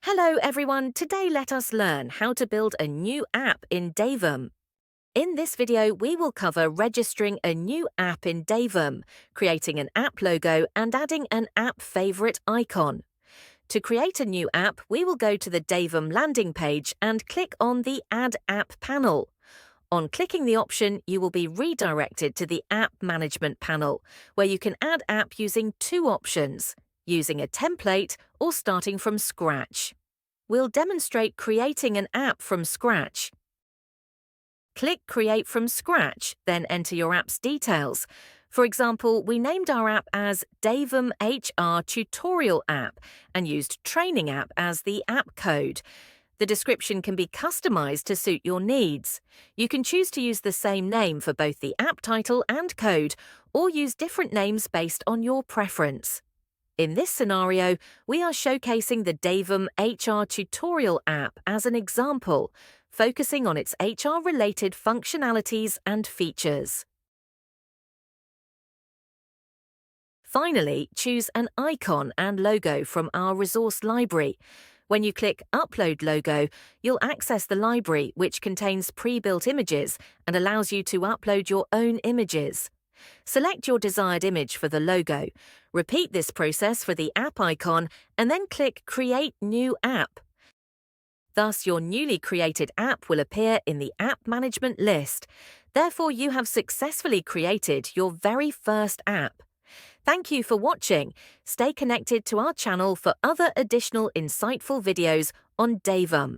Hello everyone, today let us learn how to build a new app in Devum. In this video, we will cover registering a new app in Devum, creating an app logo and adding an app favorite icon. To create a new app, we will go to the Devum landing page and click on the Add App panel. On clicking the option, you will be redirected to the App Management panel, where you can add app using two options, using a template or starting from scratch. We'll demonstrate creating an app from scratch. Click Create from Scratch, then enter your app's details. For example, we named our app as Devum HR Tutorial App and used Training App as the app code. The description can be customized to suit your needs. You can choose to use the same name for both the app title and code, or use different names based on your preference. In this scenario, we are showcasing the Devum HR Tutorial app as an example, focusing on its HR-related functionalities and features. Finally, choose an icon and logo from our resource library. When you click Upload Logo, you'll access the library, which contains pre-built images and allows you to upload your own images. Select your desired image for the logo. Repeat this process for the app icon and then click Create New App. Thus, your newly created app will appear in the App Management list. Therefore, you have successfully created your very first app. Thank you for watching. Stay connected to our channel for other additional insightful videos on Devum.